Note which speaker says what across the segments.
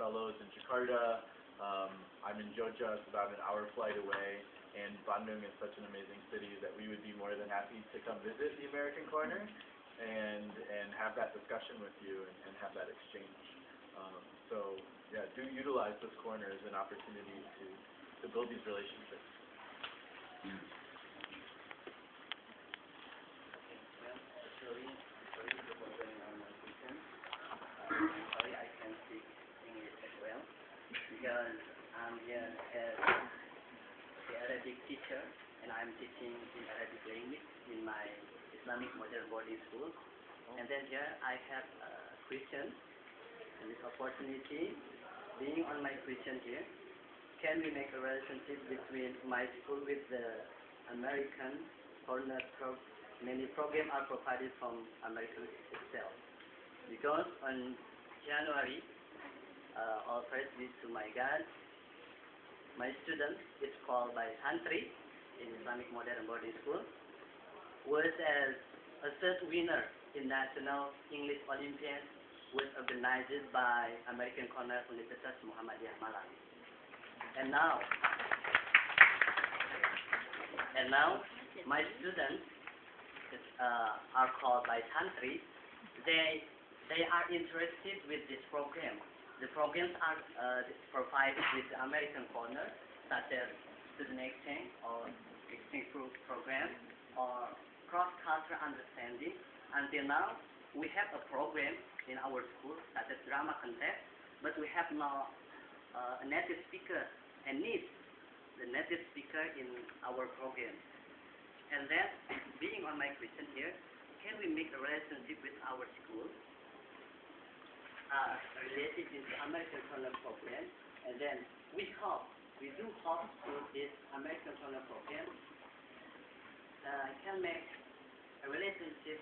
Speaker 1: fellows in Jakarta. I'm in Jogja, it's about an hour flight away, and Bandung is such an amazing city that we would be more than happy to come visit the American Corner and have that discussion with you and have that exchange. So yeah, do utilize this corner as an opportunity to build these relationships.
Speaker 2: Sorry, I can speak English as well because I'm here as the Arabic teacher and I'm teaching in Arabic language in my Islamic modern boarding school. And then here I have a Christian, and this opportunity, being on my Christian here, can we make a relationship between my school with the American corner many programs are provided from American itself. Because on January, all praise be to my God, my student is called by Santri in Islamic Modern Boarding School, was as a third winner in National English Olympiad, was organized by American Corner Universitas Muhammadiyah Malang. And now, my students are called by Santri. They are interested with this program. The programs are provided with the American Corner, such as student exchange or exchange program or cross-cultural understanding. Until now, we have a program in our school such as drama contest, but we have no a native speaker and need the native speaker in our program. And then, being on my question here, can we make a relationship with our school related to the American Corner program? And then we do hope through this American Corner program can make a relationship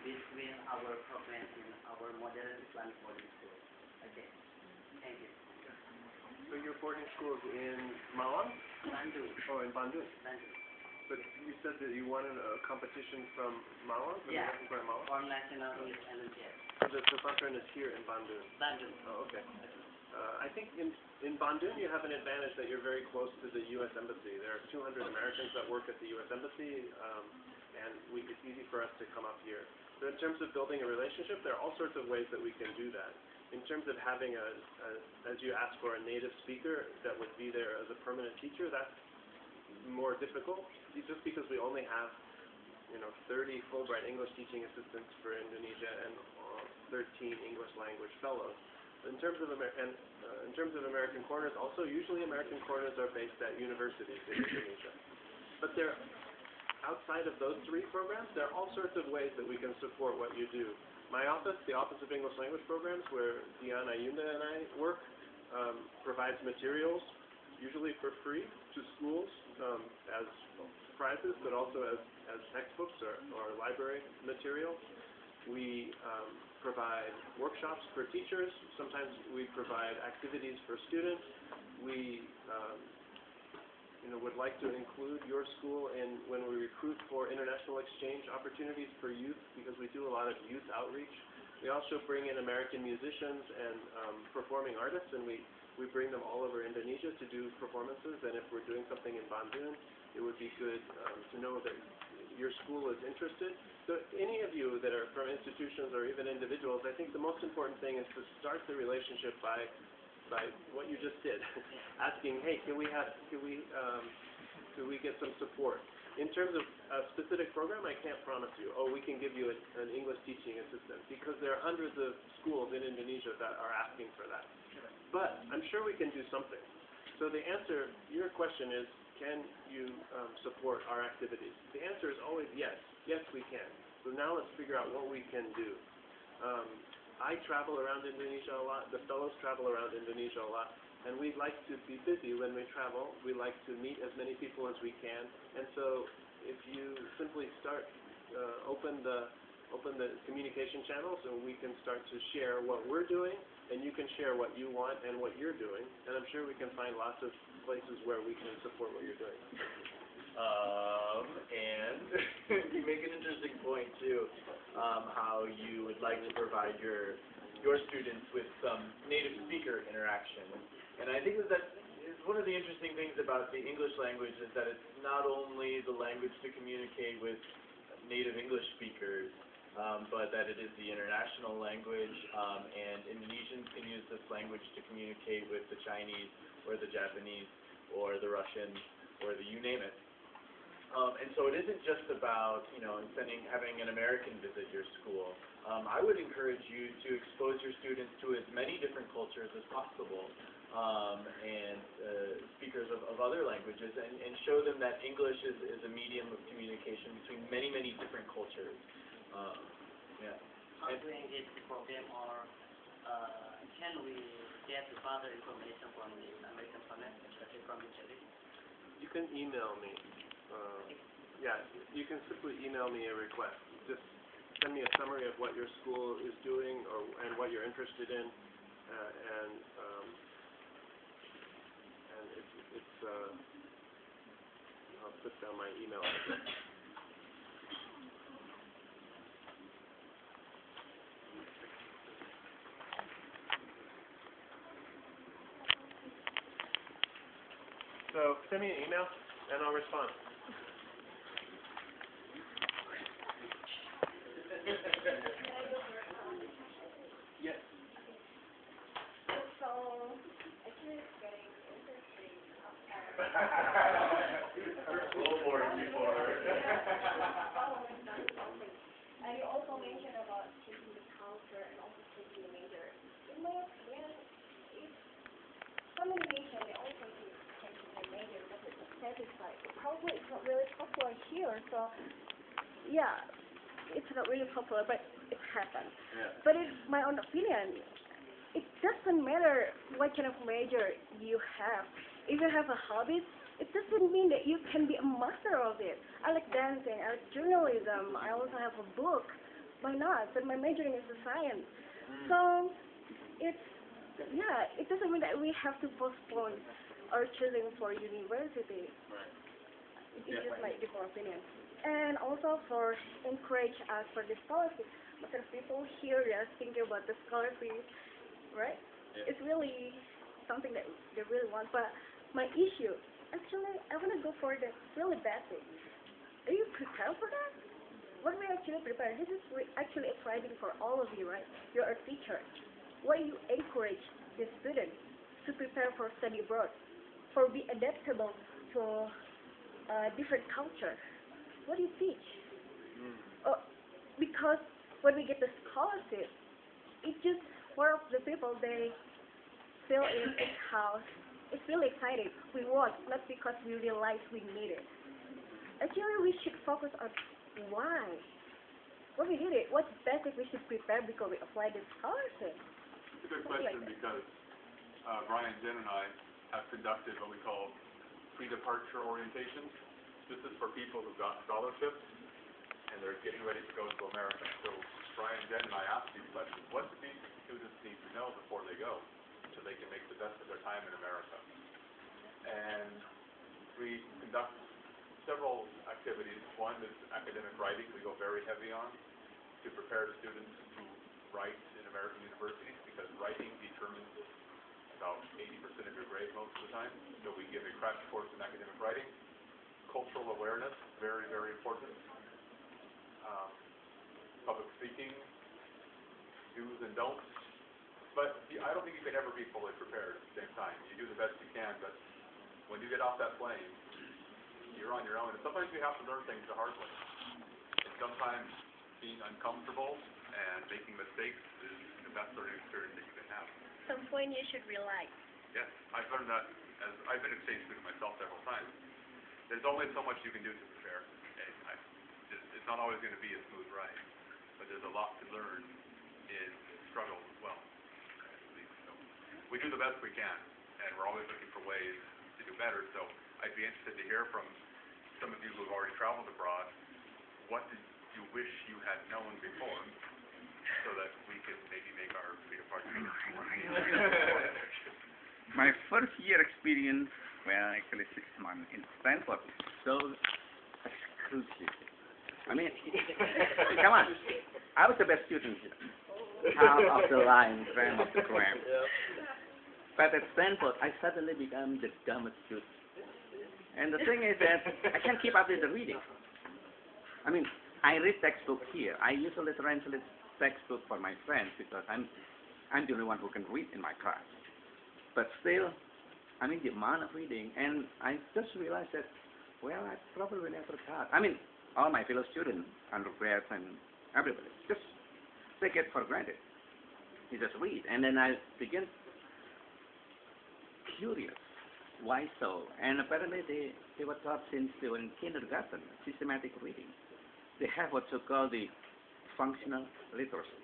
Speaker 2: between our program in our modern Islamic boarding school. Okay, thank you.
Speaker 3: So your boarding school is in Malang?
Speaker 2: Bandung.
Speaker 3: Oh, in Bandung.
Speaker 2: Bandung.
Speaker 3: But you said that you wanted a competition from Malang?
Speaker 2: Yeah,
Speaker 3: from Malang?
Speaker 2: for National English Olympiad.
Speaker 3: So the pesantren is here in Bandung?
Speaker 2: Bandung.
Speaker 3: Oh, okay. I think in Bandung you have an advantage that you're very close to the U.S. Embassy. There are 200 Americans that work at the U.S. Embassy, and it's easy for us to come up here. So in terms of building a relationship, there are all sorts of ways that we can do that. In terms of having as you asked for, a native speaker that would be there as a permanent teacher, that's more difficult, just because we only have 30 Fulbright English teaching assistants for Indonesia and 13 English language fellows. In terms of American Corners, also usually American Corners are based at universities in Indonesia. But outside of those three programs, there are all sorts of ways that we can support what you do. My office, the Office of English Language Programs, where Diana Ayunda and I work, provides materials, usually for free, to schools as prizes, but also as textbooks or library materials. We provide workshops for teachers. Sometimes we provide activities for students. We would like to include your school when we recruit for international exchange opportunities for youth, because we do a lot of youth outreach. We also bring in American musicians and performing artists, and we bring them all over Indonesia to do performances. And if we're doing something in Bandung, it would be good to know that your school is interested. So any of you that are from institutions or even individuals, I think the most important thing is to start the relationship by what you just did, asking, hey, can we get some support? In terms of a specific program, I can't promise you, we can give you an English teaching assistant, because there are hundreds of schools in Indonesia that are asking for that. But I'm sure we can do something. So the answer, your question is, can you support our activities? The answer is always yes. Yes, we can. So now let's figure out what we can do. I travel around Indonesia a lot. The fellows travel around Indonesia a lot. And we like to be busy when we travel. We like to meet as many people as we can. And so if you simply start, open the communication channels, and we can start to share what we're doing, and you can share what you want and what you're doing. And I'm sure we can find lots of places where we can support what you're doing.
Speaker 1: And you make an interesting point too, how you would like to provide your your students with some native speaker interaction. And I think that is one of the interesting things about the English language is that it's not only the language to communicate with native English speakers, but that it is the international language, and Indonesians can use this language to communicate with the Chinese or the Japanese or the Russians or you name it. And so it isn't just about, having an American visit your school. I would encourage you to expose your students to as many different cultures as possible, and speakers of other languages, and show them that English is a medium of communication between many, many different cultures. Yeah.
Speaker 2: How to engage the program, or can we get further information from the American partner, especially from Italy?
Speaker 3: You can email me. Yeah, you can simply email me a request. Just send me a summary of what your school is doing and what you're interested in, and I'll put down my email address. So send me an email and I'll respond. Yes.
Speaker 4: So, actually it's getting interesting. And you also mentioned about taking the culture and also taking the major. In my opinion, it's communication, they also take the major, but it's satisfied. Probably it's not really popular here, so yeah, it's not really popular, but it happens.
Speaker 1: Yeah.
Speaker 4: But in my own opinion, it doesn't matter what kind of major you have. If you have a hobby, it doesn't mean that you can be a master of it. I like dancing, I like journalism, I also have a book. Why not? But my majoring is science. So it doesn't mean that we have to postpone our choosing for university.
Speaker 1: Right.
Speaker 4: It's just my different opinion. And also for encourage us for the scholarship. Most of the people here are thinking about the scholarship, right?
Speaker 1: Yeah.
Speaker 4: It's really something that they really want. But my issue, actually, I want to go for the really basic. Are you prepared for that? What we actually prepare? This is actually a writing for all of you, right? You're a teacher. Why you encourage the students to prepare for study abroad, for be adaptable to different culture? What do you teach? Because when we get the scholarship, it's just more of the people, they feel in a house. It's really exciting. We want, not because we realize we need it. Actually, we should focus on why. When we need it, what's basic we should prepare before we apply this scholarship?
Speaker 5: It's a good question because Brian, Jen, and I have conducted what we call pre-departure orientations. This is for people who've got scholarships and they're getting ready to go to America. So Brian, Jen, and I asked these questions. What do these students need to know before they go so they can make the best of their time in America? And we conduct several activities. One is academic writing. We go very heavy on to prepare students to write in American universities because writing determines about 80% of your grade most of the time. So we give a crash course in academic writing. Cultural awareness, very, very important. Public speaking, do's and don'ts. But I don't think you can ever be fully prepared at the same time. You do the best you can, but when you get off that plane, you're on your own. And sometimes you have to learn things the hard way. And sometimes being uncomfortable and making mistakes is the best learning experience that you can have.
Speaker 4: Some point you should realize.
Speaker 5: Yes, I've learned that as I've been a state student myself several times. There's only so much you can do to prepare. And it's not always going to be a smooth ride, but there's a lot to learn in struggle as well. So we do the best we can, and we're always looking for ways to do better. So I'd be interested to hear from some of you who have already traveled abroad. What did you wish you had known before, so that we could maybe make our pre-departure?
Speaker 6: My first year experience, well, actually 6 months in Stanford, so exclusive. I mean, come on, I was the best student here. top of the line, creme of the creme.
Speaker 3: Yeah.
Speaker 6: But at Stanford, I suddenly become the dumbest student. And the thing is that I can't keep up with the reading. I mean, I read textbook here. I usually translate textbook for my friends because I'm the only one who can read in my class. But still, I mean, the amount of reading, and I just realized that, well, I probably never got. I mean, all my fellow students, undergrads and everybody, just take it for granted. You just read, and then I begin curious. Why so? And apparently they were taught since they were in kindergarten, systematic reading. They have what you call the functional literacy.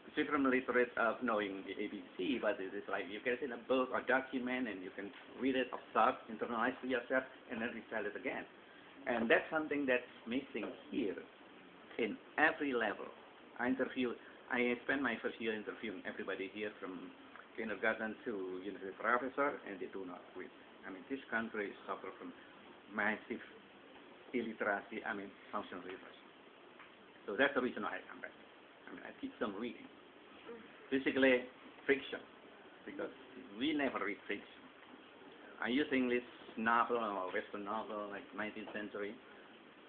Speaker 6: It's different literate of knowing the ABC, but it is like you get it in a book or document and you can read it, observe, internalize to yourself, and then recite it again. And that's something that's missing here in every level. I spent my first year interviewing everybody here from kindergarten to university professor, and they do not read. I mean, this country suffers from massive illiteracy, functional literacy. So that's the reason why I come back. I mean, I teach them reading. Basically, fiction, because we never read fiction. I use English novel or Western novel, like 19th century,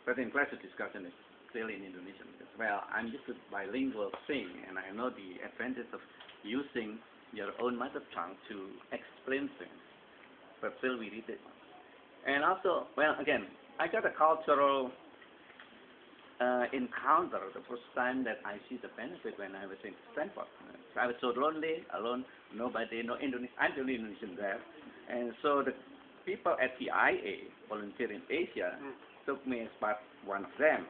Speaker 6: but in class discussion is still in Indonesian. Because, well, I'm used to bilingual thing, and I know the advantage of using your own mother tongue to explain things, but still we read it. And also, well, again, I got a cultural encounter the first time that I see the benefit when I was in Stanford. So I was so lonely, alone, nobody, no Indonesian. I'm the only Indonesian there. And so the people at the IA, volunteer in Asia, took me as part one of them.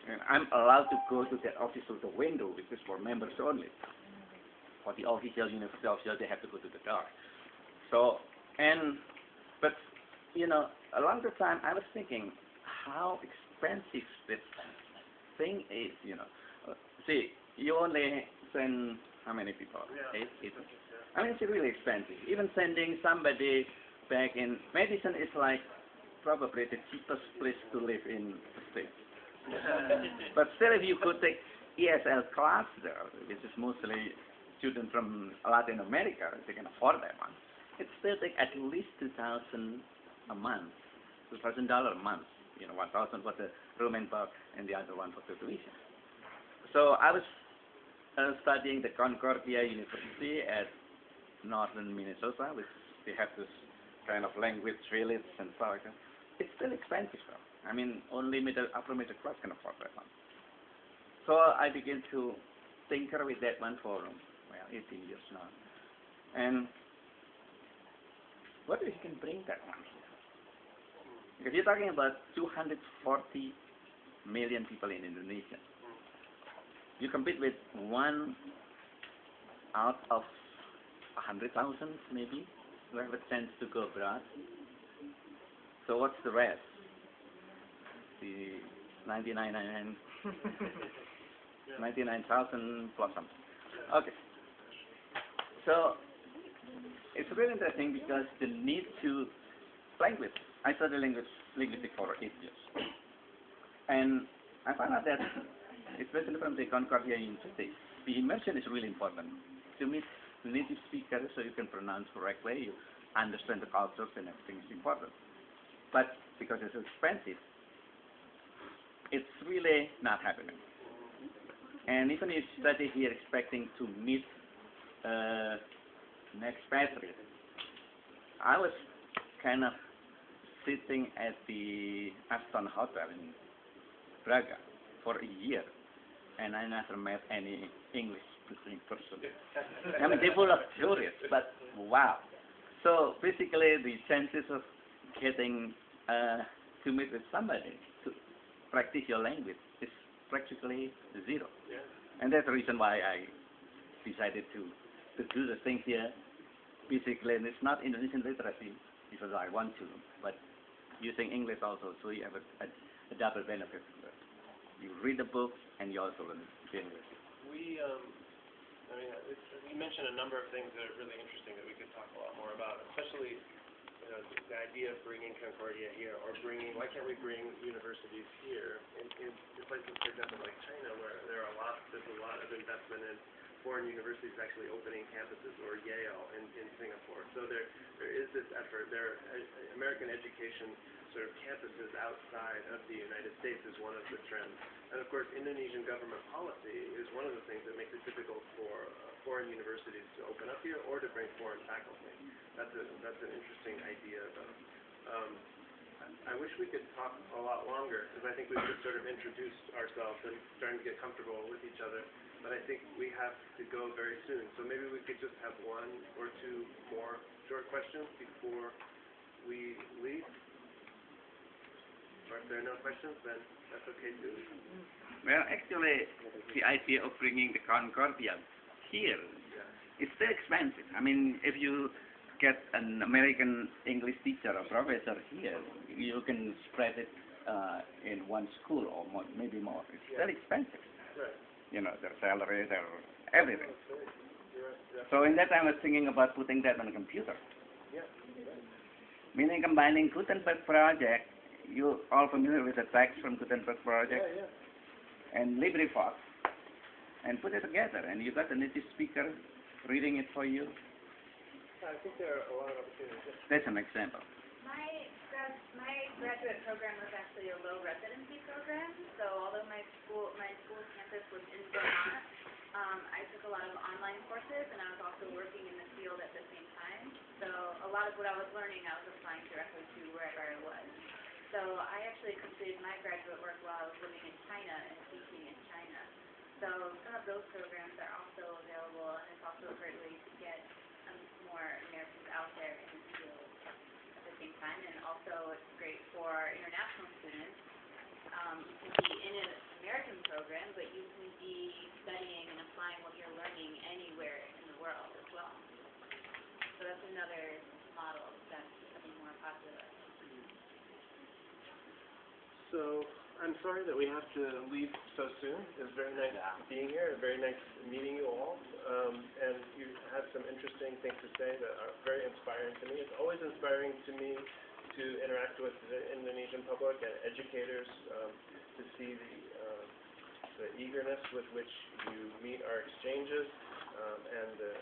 Speaker 6: And I'm allowed to go to that office with the window, which is for members only. For the official university officials, they have to go to the door. So, but, you know, along the time, I was thinking how expensive this thing is, you know. See, you only send how many people?
Speaker 3: Yeah.
Speaker 6: 8 people. I mean, it's really expensive. Even sending somebody back in medicine is like probably the cheapest place to live in the States. But still, if you could take ESL class there, which is mostly students from Latin America, they can afford that one. It still take at least $2,000 a month, $2,000 a month. You know, 1,000 for the room and board, and the other one for the tuition. So I was studying the Concordia University at northern Minnesota, which they have this kind of language village and so on. It's still expensive, though. I mean, only upper middle class can afford that one. So I began to tinker with that one for 18 years now. And what if you can bring that one here? Because you're talking about 240 million people in Indonesia. You compete with 1 out of 100,000 maybe who have a chance to go abroad. So what's the rest? The 99,000 plus something. Okay. So it's really interesting because the need to language. I studied linguistics for 8 years. And I found out that, especially from the Concordia University, the immersion is really important. To meet the native speakers so you can pronounce correctly, you understand the cultures and everything is important. But because it's expensive, it's really not happening. And even if you study here expecting to meet an expatriate, I was kind of sitting at the Aston Hotel in Braga for a year, and I never met any English-speaking person. I mean, they're full of tourists, but wow. So basically, the chances of getting to meet with somebody to practice your language is practically zero.
Speaker 3: Yeah.
Speaker 6: And that's the reason why I decided to do the thing here. Basically, and it's not Indonesian literacy because I want to, but using English also, so you have a double benefit. You read the book and you also learn English.
Speaker 3: We, you mentioned a number of things that are really interesting that we could talk a lot more about, especially the idea of bringing Concordia here, or why can't we bring universities here in places, for example, like China, where there's a lot of investment in foreign universities actually opening campuses, or Yale in Singapore. So there is this effort. American education sort of campuses outside of the United States is one of the trends. And of course, Indonesian government policy is one of the things that makes it difficult for foreign universities to open up here or to bring foreign faculty. That's an interesting idea, though. I wish we could talk a lot longer, because I think we've just sort of introduced ourselves and starting to get comfortable with each other. But I think we have to go very soon. So maybe we could just have one or two more short questions before we leave. Or if there are no questions, then that's okay too.
Speaker 6: Well, actually, the idea of bringing the Concordia here is still expensive. I mean, if you get an American English teacher or professor here, you can spread it in one school or more, maybe more. It's still expensive.
Speaker 3: Right.
Speaker 6: You know, their salary, their everything.
Speaker 3: You're right.
Speaker 6: So in that, I was thinking about putting that on a computer.
Speaker 3: Yeah.
Speaker 6: Meaning combining Gutenberg project, you all familiar with the text from Gutenberg project, and LibriVox, and put it together, and you got a native speaker reading it for you.
Speaker 3: I think there are a lot of opportunities.
Speaker 6: That's an example.
Speaker 7: My graduate program was actually a low residency program, so although my school campus was in Vermont, I took a lot of online courses, and I was also working in the field at the same time. So a lot of what I was learning, I was applying directly to wherever I was. So I actually completed my graduate work while I was living in China and teaching in China. So some of those programs are also available, and it's also a great way to get more Americans out there in the field at the same time. And also it's great for international students. You can be in an American program, but you can be studying and applying what you're learning anywhere in the world as well. So that's another model that's becoming more popular.
Speaker 3: So I'm sorry that we have to leave so soon. It was very nice being here, very nice meeting you all. And you have some interesting things to say that are very inspiring to me. It's always inspiring to me to interact with the Indonesian public and educators, to see the eagerness with which you meet our exchanges, and the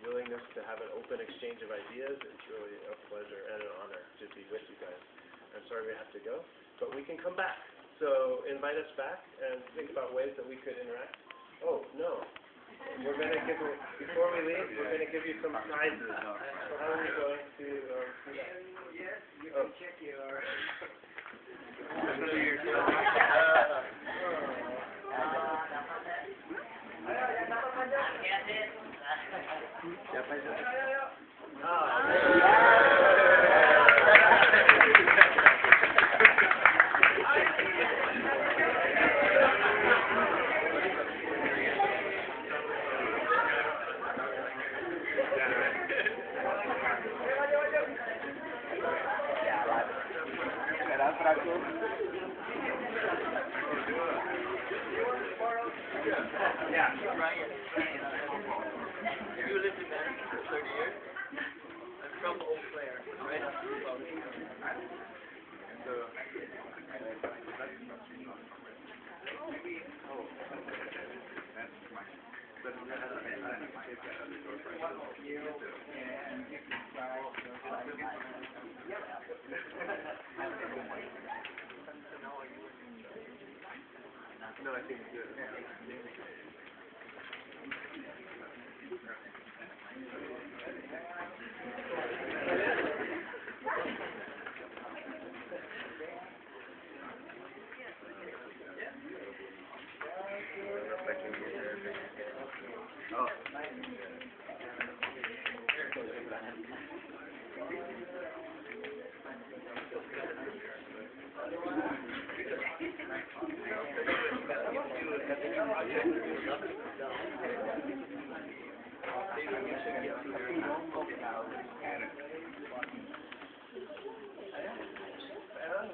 Speaker 3: willingness to have an open exchange of ideas. It's really a pleasure and an honor to be with you guys. I'm sorry we have to go, but we can come back. So invite us back and think about ways that we could interact. Oh, no. We're going to give, before we leave, we're going to give you some prizes. So how are we going to do that?
Speaker 2: Yes, you can check your... You lived in Madison for 30 years? I'm from Eau Claire, right?
Speaker 3: No, I think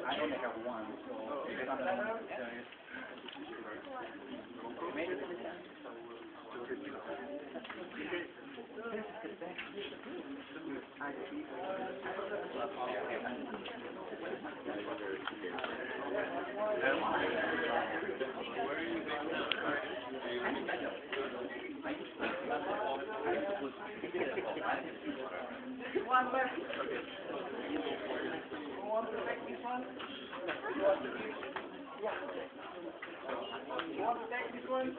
Speaker 6: I only have one, so
Speaker 3: Where are you based now?
Speaker 1: One left. Who wants to take this one? Who wants to take this one?